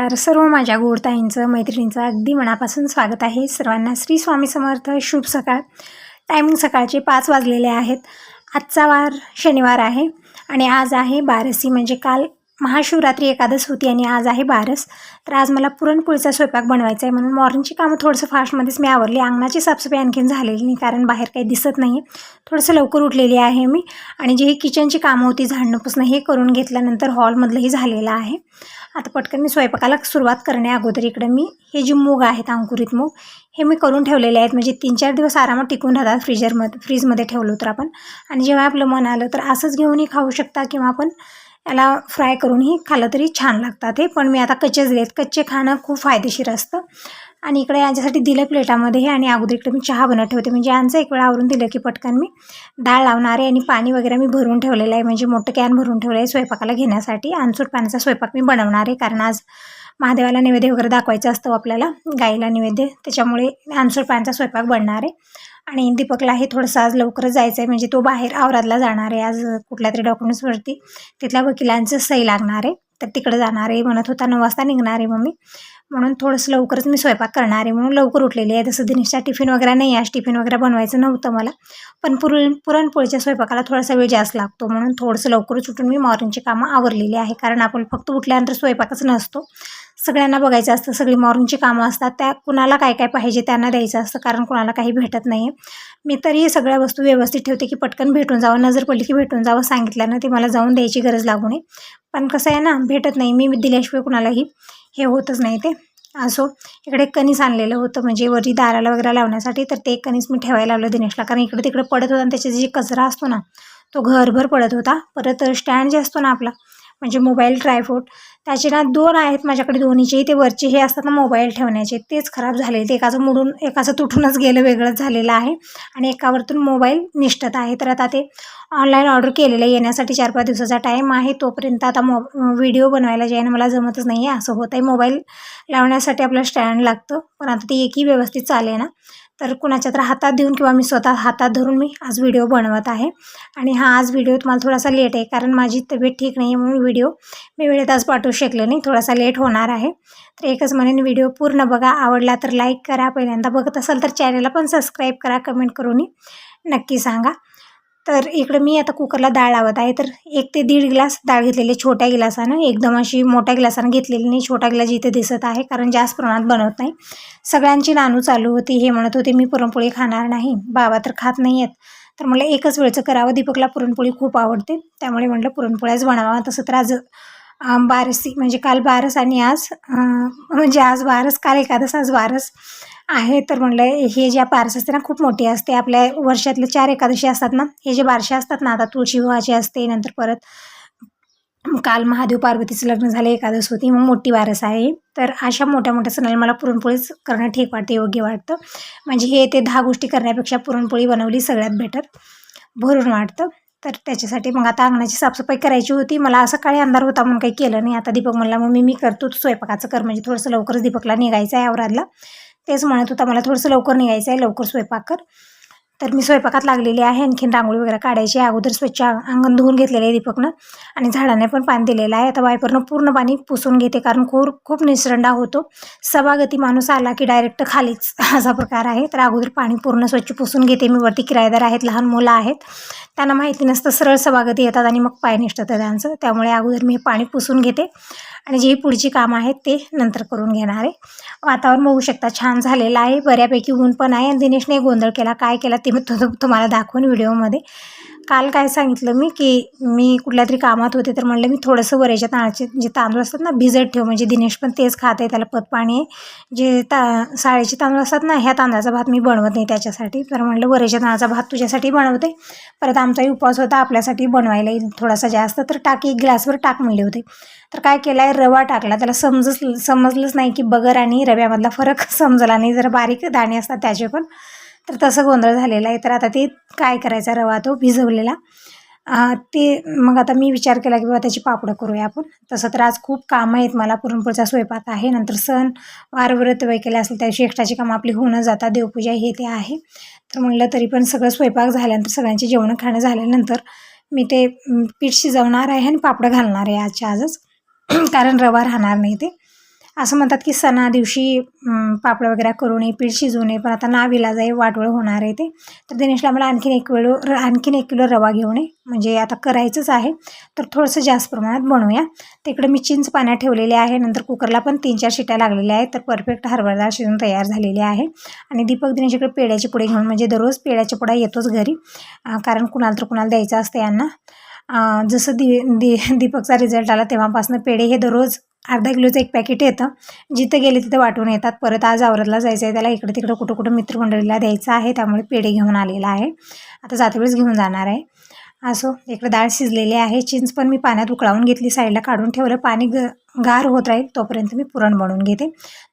नमस्कार सर्व माझ्या गोडताईंचं मैत्रिणींचं अगदी मनापासून स्वागत आहे. सर्वांना श्री स्वामी समर्थ. शुभ सकाळ. टायमिंग सकाळचे 5 वाजलेले आहेत. आजचा वार शनिवार आहे आणि आज आहे बारसी, म्हणजे काल महाशिवरात्री एकादश होती आणि आज आहे बारस. तर आज मला पुरणपोळीचा स्वयंपाक बनवायचा आहे, म्हणून मॉर्निंगची कामं थोडंसं फास्टमध्येच मी आवरली. अंगणाची साफसफाई आणखीन झालेली नाही कारण बाहेर काही दिसत नाही आहे. थोडंसं लवकर उठलेली आहे मी आणि जी किचनची कामं होती झाडणं पुसणं हे करून घेतल्यानंतर हॉलमधलंही झालेलं आहे. आता पटकन मी स्वयंपाकाला सुरुवात करण्या अगोदर इकडे मी हे जे मूग आहेत, अंकुरित मूग, हे मी करून ठेवलेले आहेत. म्हणजे 3-4 दिवस आरामात टिकून राहतात फ्रीजमध्ये ठेवलं तर आपण. आणि जेव्हा आपलं मन आलं तर असंच घेऊनही खाऊ शकता किंवा आपण याला फ्राय करूनही खाल्लं तरी छान लागतात. हे पण मी आता कच्चेच दिलेत. कच्चे खाणं खूप फायदेशीर असतं. आणि इकडे याच्यासाठी दिलं प्लेटामध्ये हे. आणि अगोदर इकडे मी चहा बनवत ठेवते, म्हणजे यांचं एक वेळा आवरून दिलं की पटकन मी डाळ लावणार आहे. आणि पाणी वगैरे मी भरून ठेवलेलं आहे, म्हणजे मोठं कॅन भरून ठेवलं आहे स्वयंपाकाला घेण्यासाठी. अनसूट पाण्याचा स्वयंपाक मी बनवणार आहे कारण आज महादेवाला नैवेद्य वगैरे दाखवायचा असतो आपल्याला, गाईला नैवेद्य, त्याच्यामुळे अनसूट पाण्याचा स्वयंपाक बनणार आहे. आणि दीपकला हे थोडंसं आज लवकरच जायचं आहे, म्हणजे तो बाहेर औरादला जाणार आहे आज कुठल्या तरी डॉक्युमेंट्सवरती. तिथल्या वकिलांचं सही लागणार आहे, तर तिकडे जाणार आहे. म्हणत होता 9 वाजता निघणार आहे मम्मी, म्हणून थोडंसं लवकरच मी स्वयंपाक करणार आहे, म्हणून लवकर उठलेली आहे. तसं दिनेशचा टिफिन वगैरे नाही, आज टिफिन वगैरे बनवायचं नव्हतं मला, पण पुरणपोळीच्या स्वयंपाकाला थोडासा वेळ जास्त लागतो, म्हणून थोडंसं लवकरच उठून मी मॉर्निंगची कामं आवरलेली आहे. कारण आपण फक्त उठल्यानंतर स्वयंपाकच नसतो, सगळ्यांना बघायचं असतं. सगळी मॉर्निंगची कामं असतात, त्या कुणाला काय काय पाहिजे त्यांना द्यायचं असतं, कारण कुणाला काही भेटत नाही आहे. मी तरी सगळ्या वस्तू व्यवस्थित ठेवते की पटकन भेटून जावं, नजर पडली की भेटून जावं. सांगितल्यानं ती मला जाऊन द्यायची गरज लागू नये, पण कसं आहे ना, भेटत नाही. मी दिल्याशिवाय कुणालाही हे होतच नाही. ते असो, इकडे कणीस आणलेलं होतं, म्हणजे वरी दाराला वगैरे लावण्यासाठी, तर ते कणीस मी ठेवायला लावलं दिनेशला, कारण इकडे तिकडे पडत होता आणि त्याचा जे कचरा असतो ना तो घरभर पडत होता. परत स्टँड जे असतो ना आपला, म्हणजे मोबाईल ट्रायपॉड, त्याचे ना 2 आहेत माझ्याकडे. दोन्हीचे ते वरचे हे असतात ना मोबाईल ठेवण्याचे, तेच खराब झाले. ते एकाचं मोडून एकाचं तुटूनच गेलं, वेगळंच झालेलं आहे. आणि एकावरतून मोबाईल निष्ठत आहे. तर आता ते ऑनलाईन ऑर्डर केलेलं येण्यासाठी 4-5 दिवसाचा टाईम आहे. तोपर्यंत आता व्हिडिओ बनवायला जे आहे ना मला जमतच नाही आहे. असं होत आहे, मोबाईल लावण्यासाठी आपलं स्टँड लागतं, पण आता ते एकही व्यवस्थित चालेल ना, तर कुणाच्या तर हातात देऊन किंवा मी स्वतः हातात धरून मी आज व्हिडिओ बनवत आहे. आणि आज व्हिडिओ तुम्हाला थोडासा लेट आहे कारण माझी तब्येत ठीक नाही आहे, म्हणून व्हिडिओ मी वेळेत आज पाठवू शकले नाही, थोडासा लेट होणार आहे. तर एकच म्हणेन, व्हिडिओ पूर्ण बघा. आवडला तर लाईक करा, पहिल्यांदा बघत असाल तर चॅनलला पण सबस्क्राईब करा, कमेंट करूनही नक्की सांगा. तर इकडे मी आता कुकरला डाळ लावत आहे. तर 1 ते 1.5 ग्लास डाळ घेतलेली छोट्या गिलासानं, एकदम अशी मोठ्या गिलासानं घेतलेली नाही. छोटा गिलास इथे दिसत आहे कारण जास्त प्रमाणात बनवत नाही. सगळ्यांची नानू चालू होती, हे म्हणत होते मी पुरणपोळी खाणार नाही, बाबा तर खात नाही आहेत. तर मला एकच वेळचं करावं. दीपकला पुरणपोळी खूप आवडते, त्यामुळे म्हटलं पुरणपोळ्याच बनावा. तसं तर आज बारसी, म्हणजे काल बारस आणि आज म्हणजे आज बारस, काल एकादश, आज बारस आहे. तर म्हणलं हे जे बारस असते ना खूप मोठी असते. आपल्या वर्षातले 4 एकादशी असतात ना, हे जे बारसे असतात ना, आता तुळशी विवाहाची असते, नंतर परत काल महादेव पार्वतीचं लग्न झालं, एकादश होती, मग मोठी बारस आहे. तर अशा मोठ्या मोठ्या सणाला मला पुरणपोळीच करणं ठीक वाटते, योग्य वाटतं. म्हणजे हे ते 10 गोष्टी करण्यापेक्षा पुरणपोळी बनवली सगळ्यात बेटर, भरून वाटतं. तर त्याच्यासाठी मग आता अंगणाची साफसफाई करायची होती. मला असं काही अंधार होता म्हणून काही केलं नाही. आता दीपक म्हणला मग मी करतो, तू स्वयंपाकाचं कर, म्हणजे थोडंसं लवकरच दीपकला निघायचं आहे औरादला. तेच म्हणत होता मला थोडंसं लवकर निघायचं आहे, लवकर स्वयंपाक कर. तर मी स्वयंपाकात लागलेली आहे. आणखीन रांगोळी वगैरे काढायची आहे. अगोदर स्वच्छ अंगण धुवून घेतलेलं आहे दीपकनं, आणि झाडाने पण पाणी दिलेलं आहे. आता वायपरनं पूर्ण पाणी पुसून घेते कारण खूप निसरंडा होतो. सभागती माणूस आला की डायरेक्ट खालीच असा प्रकार आहे. तर अगोदर पाणी पूर्ण स्वच्छ पुसून घेते मी. वरती किरायदार आहेत, लहान मुलं आहेत, त्यांना माहिती नसतं, सरळ सभागती येतात आणि मग पाय निष्ठतं त्यांचं, त्यामुळे अगोदर मी पाणी पुसून घेते आणि जी पुढची कामं आहेत ते नंतर करून घेणार आहे. वातावरण बघू शकता छान झालेलं आहे, बऱ्यापैकी ऊन पण आहे. आणि दिनेशने गोंधळ केला, काय केला ते मी तुम्हाला दाखवून व्हिडिओमध्ये. काल काय सांगितलं मी की मी कुठल्या तरी कामात होते, तर म्हणलं मी थोडंसं वऱ्याच्या तांदळाचे जे तांदूळ असतात ना भिजत ठेव, म्हणजे दिनेश पण तेच खात आहे, त्याला पतपाणी आहे. जे साळेचे तांदूळ असतात ना, ह्या तांदळाचा भात मी बनवत नाही त्याच्यासाठी, तर म्हणलं वऱ्याच्या तांदळाचा भात तुझ्यासाठी बनवते. परत आमचाही उपवास होता, आपल्यासाठी बनवायला येईल थोडासा जास्त, तर टाक 1 ग्लासवर टाक म्हणले होते. तर काय केलं आहे, रवा टाकला. त्याला समजलंच नाही की बगर आणि रव्यामधला फरक समजला नाही, जरा बारीक दाणे असतात त्याचे पण, तर तसं गोंधळ झालेला आहे. तर आता ते काय करायचा, रवा तो भिजवलेला, ते मग आता मी विचार केला की बाबा त्याची पापडं करूया आपण. तसं तर आज खूप कामं आहेत मला, पुरणपोळीचा स्वयंपाक आहे, नंतर सण वार व्रत वगैरे असेल त्या दिवशी एक्स्ट्राची कामं आपली होऊन जातात, देवपूजा हे ते आहे. तर म्हणलं तरी पण सगळं स्वयंपाक झाल्यानंतर, सगळ्यांची जेवणं खाणं झाल्यानंतर मी ते पीठ शिजवणार आहे आणि पापडं घालणार आहे आजच्या आजच कारण रवा राहणार नाही ते. असं म्हणतात की सणा दिवशी पापड वगैरे करू नये, पीठ शिजवू नये, पण आता नाविलाज आहे, वाटोळं होणार आहे ते. तर दिनेशला मला आणखीन 1 किलो रवा घेऊन ये, म्हणजे आता करायचंच आहे, तर थोडंसं जास्त प्रमाणात बनवूया. तिकडे मी चिंच पाण्यात ठेवलेले आहे. नंतर कुकरला पण 3-4 शिट्या लागलेल्या आहेत. तर परफेक्ट हरभरा डाळ शिजून तयार झालेली आहे. आणि दीपक दिनेश इकडे पेढ्याचे पुडे घेऊन, म्हणजे दररोज पेढ्याच्या पुडा येतोच घरी, कारण कुणाला तर कुणाला द्यायचं असतं यांना. जसं दीपकचा रिझल्ट आला तेव्हापासून पेढे हे दररोज अर्धा किलोचं 1 पॅकेट येतं. जिथं गेले तिथं वाटून येतात. परत आज औरतला जायचं आहे, त्याला इकडे तिकडं कुठं कुठं मित्रमंडळीला द्यायचं आहे, त्यामुळे पेढे घेऊन आलेला आहे. आता जाते वेळेस घेऊन जाणार आहे. असो, इकडे डाळ शिजलेली आहे. चिंच पण मी पाण्यात उकळावून घेतली, साईडला काढून ठेवलं. पाणी गार होत राहील तोपर्यंत मी पुरण बनवून घेते.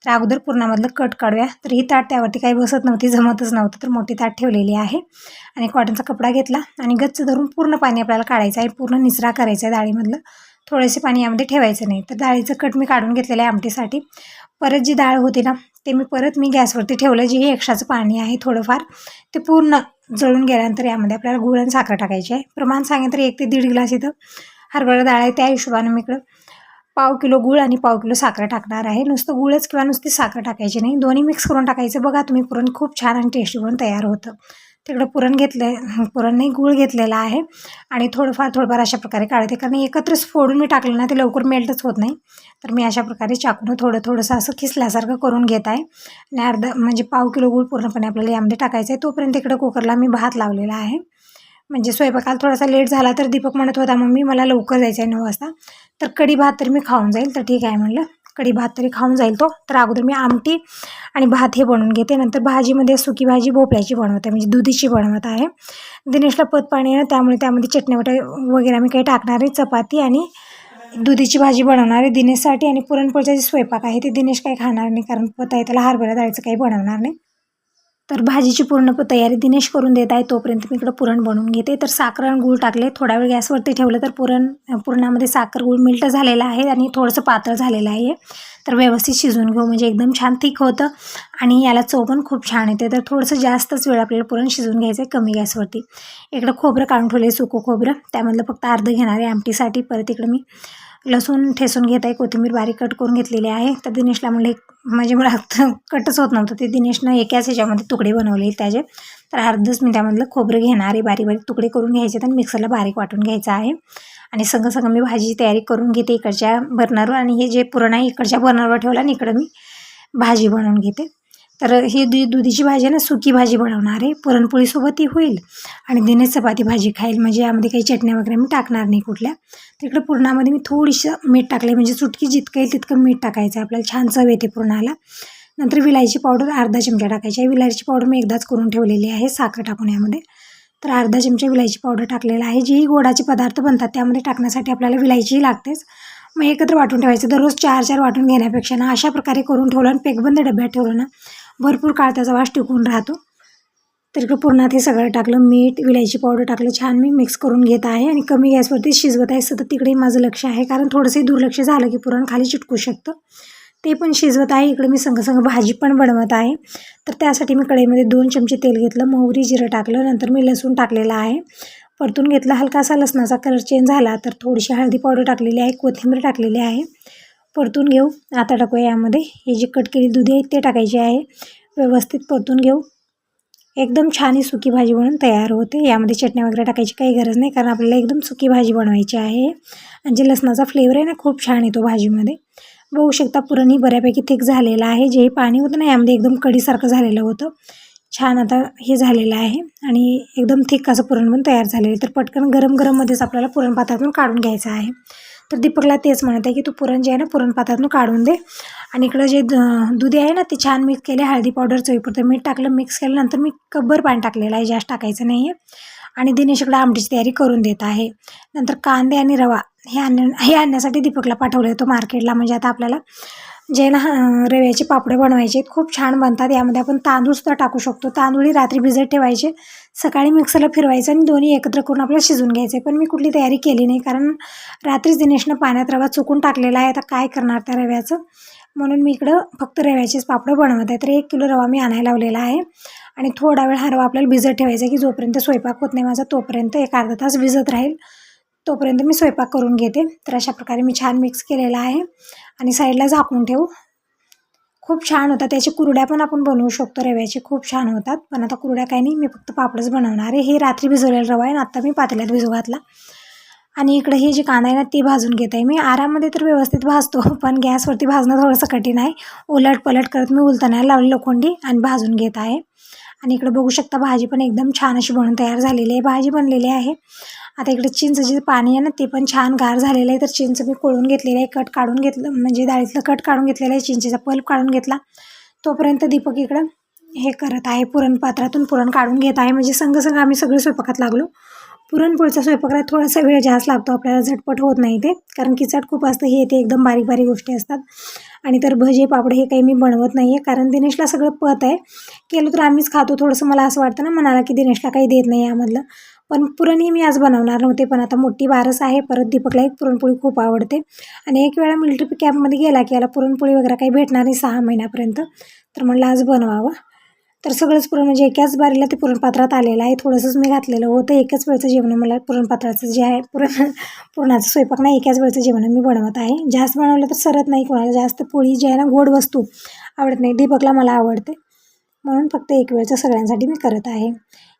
तर अगोदर पुरणामधलं कट काढूया. तर ही ताट त्यावरती काही बसत नव्हती, जमतच नव्हतं, तर मोठी ताट ठेवलेली आहे. आणि कॉटनचा कपडा घेतला आणि गच्च धरून पूर्ण पाणी आपल्याला काढायचं आहे, पूर्ण निचरा करायचा आहे डाळीमधलं. थोडेसे पाणी यामध्ये ठेवायचं नाही. तर डाळीचं कट मी काढून घेतलेलं आहे आमटीसाठी. परत जी डाळ होती ना, ते मी गॅसवरती ठेवलं. जे हे एक्स्ट्राचं पाणी आहे थोडंफार, ते पूर्ण जळून गेल्यानंतर यामध्ये आपल्याला गूळ आणि साखर टाकायची आहे. प्रमाण सांगितलं तर 1 ते 1.5 ग्लास इथं हरभरा डाळ आहे, त्या हिशोबाने मी इकडं 1/2 किलो गूळ आणि 1/2 किलो साखर टाकणार आहे. नुसतं गूळच किंवा नुसती साखर टाकायची नाही, दोन्ही मिक्स करून टाकायचं. बघा तुम्ही, पुरण खूप छान आणि टेस्टी पण तयार होतं. तिकडं पुरण नाही, गूळ घेतलेला आहे आणि थोडंफार अशा प्रकारे काढते, कारण एकत्रच फोडून मी टाकलं ना ते लवकर मेल्टच होत नाही. तर मी अशा प्रकारे चाकून थोडंसं असं खिसल्यासारखं करून घेत आहे. आणि म्हणजे 1/2 किलो गूळ पूर्णपणे आपल्याला यामध्ये टाकायचं आहे. तोपर्यंत इकडं कुकरला मी भात लावलेला आहे. म्हणजे स्वयंपाकाला थोडासा लेट झाला तर दीपक म्हणत होता, मम्मी मला लवकर जायचं आहे 9 वाजता, तर कढी भात तरी मी खाऊन जाईल. तर ठीक आहे म्हणलं, कढी भात तरी खाऊन जाईल तो. तर अगोदर मी आमटी आणि भात हे बनवून घेते. नंतर भाजीमध्ये सुकी भाजी भोपळ्याची बनवते, म्हणजे दुधीची बनवत आहे. दिनेशला पतपाणी आहे, त्यामुळे त्यामध्ये चटणी वगैरे मी काही टाकणार आहे. चपाती आणि दुधीची भाजी बनवणार आहे दिनेशसाठी. आणि पुरणपोळीचा जे स्वयंपाक आहे ते दिनेश काही खाणार नाही, कारण पत आहे त्याला, हरभरा डाळीचं काही बनवणार नाही. तर भाजीची पूर्ण तयारी दिनेश करून देत आहे, तोपर्यंत मी इकडं पुरण बनवून घेते. तर साखर आणि गूळ टाकले, थोडा वेळ गॅसवरती ठेवलं, तर पुरणामध्ये साखर गूळ मिल्ट झालेला आहे आणि थोडंसं पातळ झालेलं आहे. तर व्यवस्थित शिजवून घेऊ, म्हणजे एकदम छान थिक होतं आणि याला चव पण खूप छान येते. तर थोडंसं जास्तच वेळ आपल्याला पुरण शिजवून घ्यायचं आहे कमी गॅसवरती. इकडं खोबरं काढून ठेवले, सुकं खोबरं, त्यामधलं फक्त अर्धं घेणार आहे आमटीसाठी. परत इकडं मी लसूण ठेसून घेत आहे, कोथिंबीर बारीक कट करून घेतलेली आहे. तर दिनेशला म्हणले, म्हणजे मला कटच होत नव्हतं, ते दिनेशनं एकाच ह्याच्यामध्ये तुकडे बनवले त्याचे. तर अर्धच मी त्यामधलं खोबरं घेणार आहे, बारीक तुकडे करून घ्यायचे आणि मिक्सरला बारीक वाटून घ्यायचं आहे. आणि सगळं मी भाजीची तयारी करून घेते इकडच्या बर्नरवर, आणि हे जे पुरण आहे इकडच्या बर्नरवर ठेवलं आणि इकडं मी भाजी बनवून घेते. तर ही दुधीची भाजी आहे ना, सुकी भाजी बनवणार आहे, पुरणपोळीसोबत ही होईल आणि दिनेश चपाती भाजी खाईल, म्हणजे यामध्ये काही चटण्या वगैरे मी टाकणार नाही कुठल्या. तिकडे पुरणामध्ये मी थोडीसं मीठ टाकले, म्हणजे चुटकी जितकं येईल तितकं मीठ टाकायचं आहे, आपल्याला छान चव येते पुरणाला. नंतर विलायची पावडर अर्धा चमचा टाकायची आहे. विलायची पावडर मी एकदाच करून ठेवलेली आहे साखर टाकून यामध्ये. तर अर्धा चमचा विलायची पावडर टाकलेला आहे. जेही गोडाचे पदार्थ बनतात त्यामध्ये टाकण्यासाठी आपल्याला विलायची लागतेच. मग एकत्र वाटून ठेवायचं. दररोज 4-4 वाटून घेण्यापेक्षा ना अशा प्रकारे करून ठेवलं आणि पेकबंद डब्यात ठेवलं ना, भरपूर काळ त्याचा वास टिकून राहतो. तर इकडं पुरणात हे सगळं टाकलं, मीठ, विलायची पावडर टाकलं, छान मी मिक्स करून घेत आहे आणि कमी गॅसवरती शिजवत आहे. सतत तिकडे माझं लक्ष आहे, कारण थोडंसंही दुर्लक्ष झालं की पुरण खाली चिटकू शकतं. ते पण शिजवत आहे. इकडे मी संग भाजी पण बनवत आहे. तर त्यासाठी मी कढईमध्ये 2 चमचे तेल घेतलं, मोहरी, जिरं टाकलं, नंतर मी लसूण टाकलेला आहे, परतून घेतला. हलकासा लसणाचा कलर चेंज झाला तर थोडीशी हळदी पावडर टाकलेली आहे, कोथिंबीर टाकलेली आहे, परतून घेऊ. आता टाकूया यामध्ये हे जे कट केलेली दुधी आहे ते टाकायचे आहे, व्यवस्थित परतून घेऊ. एकदम छान ही सुकी भाजी बनवून तयार होते. यामध्ये चटणी वगैरे टाकायची काही गरज नाही, कारण आपल्याला एकदम सुकी भाजी बनवायची आहे. आणि जे लसणाचा फ्लेवर आहे ना, खूप छान येतो भाजीमध्ये. बघू शकता पुरण ही बऱ्यापैकी थिक झालेलं आहे. जे पाणी होतं ना यामध्ये एकदम कढीसारखं झालेलं होतं, छान आता हे झालेलं आहे आणि एकदम थिक असं पुरण पण तयार झालेलं आहे. तर पटकन गरम गरममध्येच आपल्याला पुरण पात्रातून काढून घ्यायचं आहे. तर दीपकला तेच म्हणत आहे की तू पुरण जे आहे ना पुरण पात्रातून काढून दे. आणि इकडं जे दुधी आहे ना ते छान मिक्स केले, हळदी पावडर, चवीपुरतं मीठ टाकलं, मिक्स केल्यानंतर मी कब्बर पाणी टाकलेलं आहे, जास्त टाकायचं नाही आहे. आणि दिनेश इकडं आमटीची तयारी करून देत आहे. नंतर कांदे आणि रवा हे आणण्यासाठी दीपकला पाठवलं होतं मार्केटला. म्हणजे आता आपल्याला जे ना रव्याचे पापडे बनवायचे आहेत, खूप छान बनतात. यामध्ये आपण तांदूळसुद्धा टाकू शकतो. तांदूळही रात्री भिजत ठेवायचे, सकाळी मिक्सरला फिरवायचं आणि दोन्ही एकत्र करून आपल्याला शिजवून घ्यायचं आहे. पण मी कुठली तयारी केली नाही, कारण रात्रीच दिनेशनं पाण्यात रवा चुकून टाकलेला आहे. आता काय करणार त्या रव्याचं, म्हणून मी इकडं फक्त रव्याचेच पापड बनवत आहे. तर 1 किलो रवा मी आणायला लावलेला आहे आणि थोडा वेळ हा रवा आपल्याला भिजत ठेवायचा की जोपर्यंत स्वयंपाक होत नाही माझा तोपर्यंत 1 अर्धा तास भिजत राहील, तोपर्यंत मी स्वयंपाक करून घेते. तर अशा प्रकारे मी छान मिक्स केलेला आहे आणि साईडला झाकून ठेवू. खूप छान होता. त्याची कुरड्या पण आपण बनवू शकतो रव्याचे, खूप छान होतात. पण आता कुरड्या काही नाही, मी फक्त पापडच बनवणार आहे. हे रात्री भिजवलेलं रवा आहे आणि आत्ता मी पातेल्यात भिजू घातला. आणि इकडे हे जे कांदा आहे ना ते भाजून घेत आहे मी. आरामध्ये तर व्यवस्थित भाजतो, पण गॅसवरती भाजणं थोडंसं कठीण आहे. उलट-पलट करत मी उलथण्याला लावली लोखंडी आणि भाजून घेत आहे. आणि इकडे बघू शकता भाजी पण एकदम छान अशी बनून तयार झालेली आहे. भाजी बनलेली आहे. आता इकडे चिंचेचे पाणी आहे ना ते पण छान गार झालेलं आहे. तर चिंच मी कोळून घेतलेलं आहे, कट काढून घेतलं, म्हणजे डाळीतलं कट काढून घेतलेलं आहे, चिंचेचा पल्प काढून घेतला. तोपर्यंत दीपक इकडं हे करत आहे, पुरण पात्रातून पुरण काढून घेत आहे. म्हणजे संग आम्ही सगळे स्वयंपाकात लागलो. पुरणपोळीचा स्वयंपाकाला थोडासा वेळ जास्त लागतो आपल्याला, झटपट होत नाही ते, कारण किचट खूप असतं. हे ते एकदम बारीक बारीक गोष्टी असतात. आणि तर भजे पापड हे काही मी बनवत नाही आहे, कारण दिनेशला सगळं पत आहे. केलं तर आम्हीच खातो. थोडंसं मला असं वाटतं ना मनाला की दिनेशला काही देत नाही यामधलं. पण पुरणही मी आज बनवणार नव्हते, पण आता मोठी बारस आहे. परत दीपकला एक पुरणपोळी खूप आवडते. आणि एक वेळा मिलिटरी कॅम्पमध्ये गेला की याला पुरणपोळी वगैरे काही भेटणार नाही 6 महिन्यापर्यंत. तर म्हणलं आज बनवावं. तर सगळंच पुरण म्हणजे एकाच बारीला ते पुरणपात्रात आलेलं आहे. थोडंसंच मी घातलेलं होतं. एकच वेळचं जेवण मला पुरणपात्राचं जे आहे पुरणाचं स्वयंपाक नाही, एकाच वेळचं जेवण मी बनवत आहे. जास्त बनवलं तर सरत नाही कोणाला. जास्त पोळी जी आहे ना गोड वस्तू आवडत नाही. दीपकला मला आवडते, म्हणून फक्त एक वेळचं सगळ्यांसाठी मी करत आहे.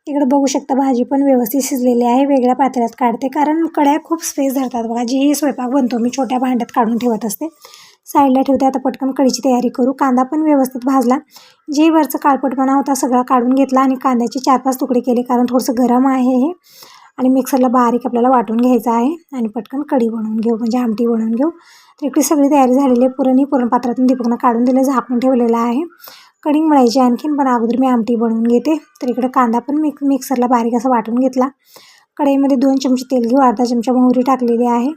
इकडे बघू शकता भाजी पण व्यवस्थित शिजलेली आहे. वेगळ्या पातेल्यात काढते, कारण कढया खूप स्पेस धरतात बघा. जेही स्वयंपाक बनतो मी छोट्या भांड्यात काढून ठेवत असते, साईडला ठेवते. आता पटकन कढीची तयारी करू. कांदा पण व्यवस्थित भाजला. जे वरचं काळपटपणा होता सगळा काढून घेतला आणि कांद्याचे 4-5 तुकडे केले, कारण थोडंसं गरम आहे हे. आणि मिक्सरला बारीक आपल्याला वाटून घ्यायचं आहे आणि पटकन कढी बनवून घेऊ, म्हणजे आमटी बनवून घेऊ. तर इकडे सगळी तयारी झालेली आहे. पुरणपात्रातून दीपकनं काढून दिलं, झाकून ठेवलेलं आहे. कढी मळायची आणखीन, पण अगोदर मी आमटी बनवून घेते. तर इकडे कांदा पण मिक्सरला बारीक असा वाटून घेतला. कढईमध्ये 2 चमचे तेल घेऊ. अर्धा चमचा मोहरी टाकलेली आहे.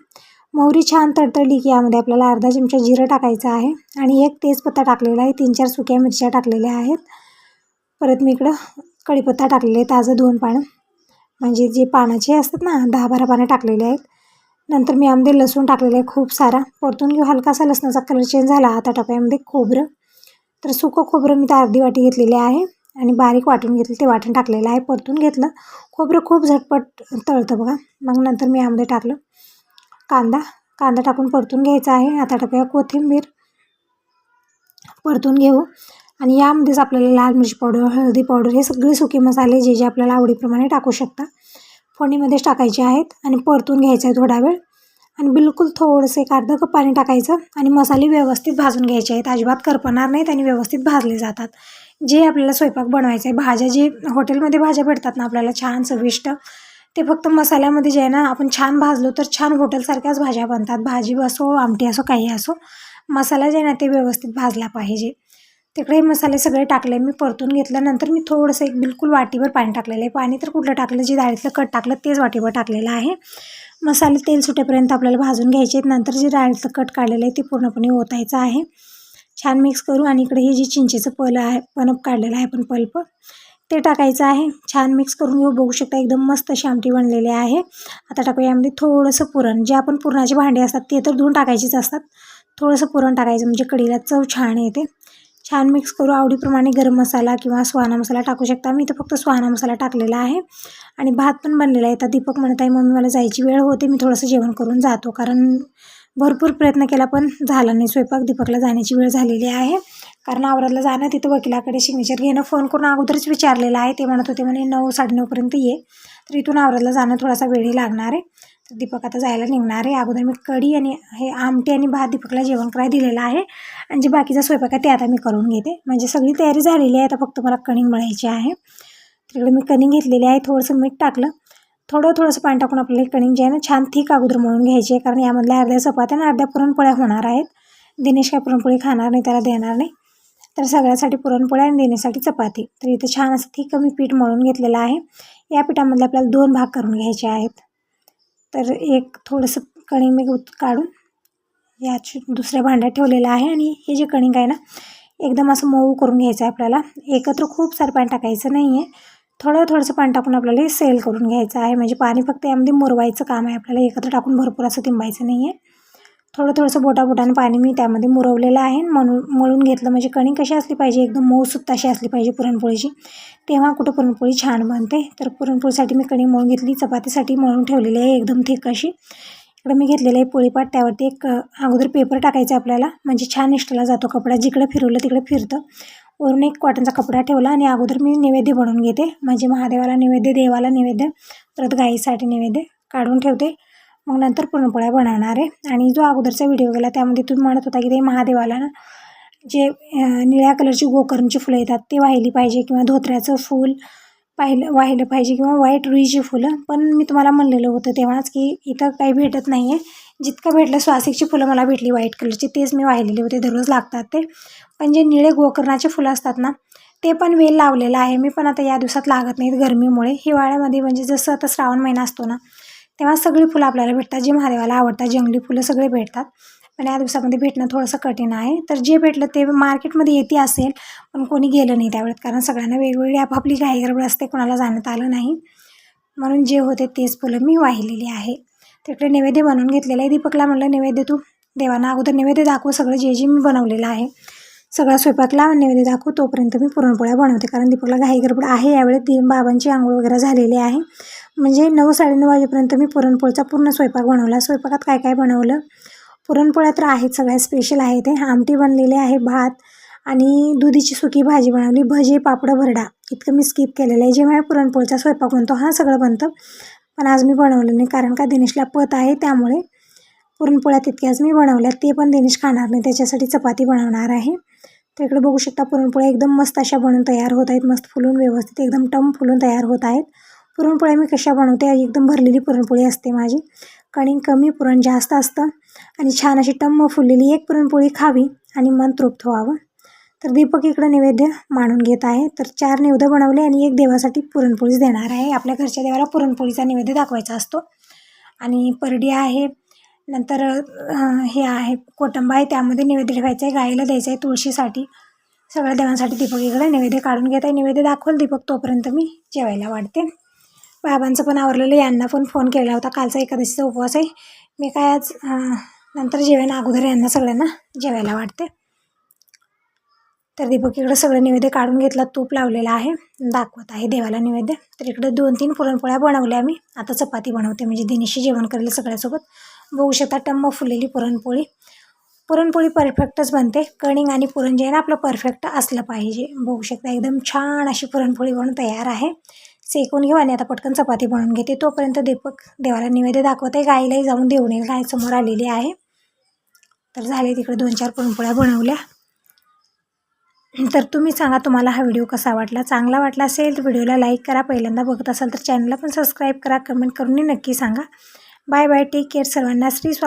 मोहरी छान तडतडली की यामध्ये आपल्याला अर्धा चमचा जिरं टाकायचं आहे आणि 1 तेजपत्ता टाकलेला आहे. 3-4 सुक्या मिरच्या टाकलेल्या आहेत. परत मी इकडं कढीपत्ता टाकलेला आहे, ताजं 2 पानं, म्हणजे जे पानाचे असतात ना 10-12 पानं टाकलेले आहेत. नंतर मी यामध्ये लसूण टाकलेलं आहे खूप सारा. परतून घेऊ. हलकासा लसणाचा कलर चेंज झाला. आता टाकूया यामध्ये खोबरं. तर सुकं खोबरं मी तर अर्धी वाटी घेतलेली आहे आणि बारीक वाटून घेतलं, ते वाटण टाकलेलं आहे. परतून घेतलं. खोबरं खूप झटपट तळतं बघा. मग नंतर मी यामध्ये टाकलं कांदा टाकून परतून घ्यायचा आहे. आता टाकूया कोथिंबीर, परतून घेऊ. आणि यामध्येच आपल्याला लाल मिरची पावडर, हळदी पावडर, हे सगळे सुके मसाले जे जे आपल्याला आवडीप्रमाणे टाकू शकता, फोडणीमध्येच टाकायचे आहेत आणि परतून घ्यायचं आहे थोडा वेळ. आणि बिलकुल थोडंसं एक अर्धा कप पाणी टाकायचं आणि मसाले व्यवस्थित भाजून घ्यायचे आहेत. अजिबात करपणार नाहीत आणि व्यवस्थित भाजले जातात. जे आपल्याला स्वयंपाक बनवायचा आहे, भाज्या जे हॉटेलमध्ये भाज्या भेटतात ना आपल्याला छान चविष्ट, ते फक्त मसाल्यामध्ये जे आहे ना आपण छान भाजलो तर छान हॉटेलसारख्याच भाज्या बनतात. भाजी असो, आमटी असो, काही असो, मसाला जे आहे ना ते व्यवस्थित भाजला पाहिजे. तिकडे मसाले सगळे टाकले, मी परतून घेतल्यानंतर मी थोडंसं एक बिलकुल वाटीभर पाणी टाकलेलं आहे. पाणी तर कुठलं टाकलं, जे डाळीतलं कट टाकलं तेच वाटीभर टाकलेलं आहे. मसाले तेल सुटेपर्यंत आपल्याला भाजून घ्यायचे आहेत. नंतर जे डाळीतलं कट काढलेलं आहे ते पूर्णपणे ओतायचं आहे. छान मिक्स करू. आणि इकडे हे जे चिंचेचं पनप काढलेलं आहे आपण पल्प, ते टाकायचं आहे. छान मिक्स करून घेऊ. बघू शकता एकदम मस्त अशी आमटी बनलेली आहे. आता टाकूया यामध्ये थोडंसं पुरण. जे आपण पुरणाचे भांडे असतात ते तर धुवून टाकायचीच असतात. थोडंसं पुरण टाकायचं म्हणजे कढीला चव छान येते. छान मिक्स करू. आवडीप्रमाणे गरम मसाला किंवा सुहाना मसाला टाकू शकता. मी तर फक्त सुहाना मसाला टाकलेला आहे. आणि भात पण बनलेला आहे. तर दीपक म्हणत आहे मम्मी मला जायची वेळ होते, मी थोडंसं जेवण करून जातो, कारण भरपूर प्रयत्न केला पण झाला नाही स्वयंपाक. दीपकला जाण्याची वेळ झालेली आहे, कारण आवरातला जाणं, तिथं वकिलाकडे सिग्नेचर घेणं. फोन करून अगोदरच विचारलेलं आहे. ते म्हणत होते म्हणे 9-9:30 ये. तर इथून आवरातला जाणं थोडासा वेळही लागणार आहे. तर दीपक आता जायला निघणार आहे. अगोदर मी कढी आणि हे आमटी आणि भात दीपकला जेवण करायला दिलेलं आहे. आणि जे बाकीचा स्वयंपाक आहे ते आता मी करून घेते. म्हणजे सगळी तयारी झालेली आहे. आता फक्त मला कणिक मळायची आहे. तिकडे मी कणिक घेतलेली आहे. थोडंसं मीठ टाकलं. थोडंसं पाणी टाकून आपल्याला कणिक जे आहे ना छान थिक अगोदर मळून घ्यायची आहे, कारण यामधल्या अर्ध्या चपात्या आणि अर्ध्या पुरणपोळ्या होणार आहेत. दिनेश काय पुरणपोळी खाणार नाही, त्याला देणार नाही. तर सगळ्यासाठी पुरणपोळ्या आणि देण्यासाठी चपाती. तर इथे छान असं थिक मी पीठ मळून घेतलेलं आहे. या पिठामधले आपल्याला 2 भाग करून घ्यायचे आहेत. तर एक थोडंसं कणिक मी काढून या दुसऱ्या भांड्यात ठेवलेलं आहे. आणि हे जे कणिक आहे ना एकदम असं मऊ करून घ्यायचं आहे आपल्याला. एकत्र खूप सारं पाणी टाकायचं नाही आहे. थोडंसं पाणी टाकून आपल्याला हे सेल करून घ्यायचं आहे. म्हणजे पाणी फक्त यामध्ये मुरवायचं काम आहे आपल्याला, एकत्र टाकून भरपूर असं तिंबायचं नाही आहे. थोडंसं बोटाने पाणी मी त्यामध्ये मुरवलेलं आहे. मळून घेतलं. म्हणजे कणिक कशी असली पाहिजे, एकदम मऊसूत अशी असली पाहिजे पुरणपोळीची, तेव्हा कुठं पुरणपोळी छान बनते. तर पुरणपोळीसाठी मी कणिक मळून घेतली. चपातीसाठी मळून ठेवलेली आहे एकदम थिक अशी. इकडे मी घेतलेला आहे पोळीपाट. त्यावरती एक अगोदर पेपर टाकायचा आपल्याला, म्हणजे छान इष्टला जातो कपडा. जिकडे फिरवलं तिकडे फिरतं. वरून एक कॉटनचा कपडा ठेवला आणि अगोदर मी नैवेद्य बनवून घेते. म्हणजे महादेवाला नैवेद्य, देवाला नैवेद्य, परत गाईसाठी नैवेद्य काढून ठेवते. मग नंतर पुरणपोळ्या बनवणार आहे. आणि जो अगोदरचा व्हिडिओ गेला त्यामध्ये तुम्ही म्हणत होता की ते महादेवाला ना जे निळ्या कलरची गोकर्णची फुलं येतात ते वाहिली पाहिजे, किंवा धोत्र्याचं फूल वाहिलं पाहिजे, किंवा व्हाईट रुईची फुलं. पण मी तुम्हाला म्हणलेलं होतं तेव्हाच की इथं काही भेटत नाही आहे. जितकं भेटलं स्वासिकची फुलं मला भेटली व्हाईट कलरची, तेच मी वाहिलेले होते. दररोज लागतात ते. पण जे निळे गोकर्णाचे फुलं असतात ना ते पण वेल लावलेलं आहे मी, पण आता या दिवसात लागत नाहीत गरमीमुळे. हिवाळ्यामध्ये म्हणजे जसं आता श्रावण महिना असतो ना तेव्हा सगळी फुलं आपल्याला भेटतात, जी महादेवाला आवडतात. जंगली फुलं सगळे भेटतात. पण या दिवसामध्ये भेटणं थोडंसं कठीण आहे. तर जे भेटलं ते मार्केटमध्ये येते असेल, पण कोणी गेलं नाही त्यावेळेत, कारण सगळ्यांना वेगवेगळी आपापली घाई गडबड असते, कोणाला जाण्यात आलं नाही. म्हणून जे होते तेच फुलं मी वाहिलेली आहे. तिकडे नैवेद्य बनवून घेतलेलं आहे. दीपकला म्हणलं नैवेद्य तू देवांना अगोदर नैवेद्य दाखवू, सगळं जे जे मी बनवलेलं आहे सगळा स्वयंपाकला नैवेद्य दाखवू, तोपर्यंत मी पुरणपोळ्या बनवते. कारण दीपकला घाई गडबड आहे. यावेळी बाबांची आंघोळ वगैरे झालेली आहे. म्हणजे 9-9:30 वाजेपर्यंत मी पुरणपोळीचा पूर्ण स्वयंपाक बनवला. स्वयंपाकात काय काय बनवलं, पुरणपोळ्या तर आहेत सगळ्या स्पेशल आहे. ते आमटी बनलेली आहे, भात आणि दुधीची सुकी भाजी बनवली, भजी, पापड, भरडा. इतकं मी स्किप केलेलं आहे. जेव्हा पुरणपोळीचा स्वयंपाक बनतो हा सगळं बनतं, पण आज मी बनवलं नाही. कारण का दिनेशला पत आहे, त्यामुळे पुरणपोळ्या तितक्याच मी बनवल्या. ते पण दिनेश खाणार नाही, त्याच्यासाठी चपाती बनवणार आहे. तर इकडे बघू शकता पुरणपोळ्या एकदम मस्त अशा बनून तयार होत आहेत. मस्त फुलून व्यवस्थित एकदम टम फुलून तयार होत आहेत. पुरणपोळ्या मी कशा बनवते, एकदम भरलेली पुरणपोळी असते माझी. कणिक कमी, पुरण जास्त असतं आणि छान अशी टम्म फुललेली एक पुरणपोळी खावी आणि मन तृप्त व्हावं. तर दीपक इकडं नैवेद्य मांडून घेत आहे. तर 4 नैवेद्य बनवले आणि एक देवासाठी पुरणपोळीच देणार आहे. आपल्या घरच्या देवाला पुरणपोळीचा नैवेद्य दाखवायचा असतो. आणि परडी आहे, नंतर हे आहे कोटंबा आहे, त्यामध्ये नैवेद्य ठेवायचं आहे. गाईला द्यायचं आहे, तुळशीसाठी, सगळ्या देवांसाठी दीपक इकडे नैवेद्य काढून घेत आहे. नैवेद्य दाखवलं दीपक, तोपर्यंत मी जेवायला वाढते. बाबांचं पण आवरलेलं. यांना पण फोन केला होता, कालचा एकादशीचा उपवास आहे. मी काय आज नंतर जेवेन, अगोदर यांना सगळ्यांना जेवायला वाढते. तर दीपक इकडं सगळं नैवेद्य काढून घेतला, तूप लावलेला आहे, दाखवत आहे देवाला नैवेद्य. तर इकडे 2-3 पुरणपोळ्या बनवल्या मी. आता चपाती बनवते, म्हणजे दिनेशी जेवण करेल सगळ्यासोबत. बघू शकता टम्म फुललेली पुरणपोळी. पुरणपोळी परफेक्टच बनते. कणिक आणि पुरण जे आहे ना आपलं परफेक्ट असलं पाहिजे. बघू शकता एकदम छान अशी पुरणपोळी बनून तयार आहे. सेकून घेऊ आणि आता पटकन चपाती बनवून घेते. तोपर्यंत दीपक देवाला नैवेद्य दाखवते. गाईलाही जाऊन देऊन येईल, गाय समोर आलेली आहे. तर झाले तिकडे 2-4 पुरणपोळ्या बनवल्या. तर तुम्ही सांगा तुम्हाला हा व्हिडिओ कसा वाटला. चांगला वाटला असेल तर व्हिडिओला लाईक करा. पहिल्यांदा बघत असाल तर चॅनलला पण सबस्क्राईब करा. कमेंट करून नक्की सांगा. बाय बाय, टेक केअर सर्वांना. श्री स्वामी.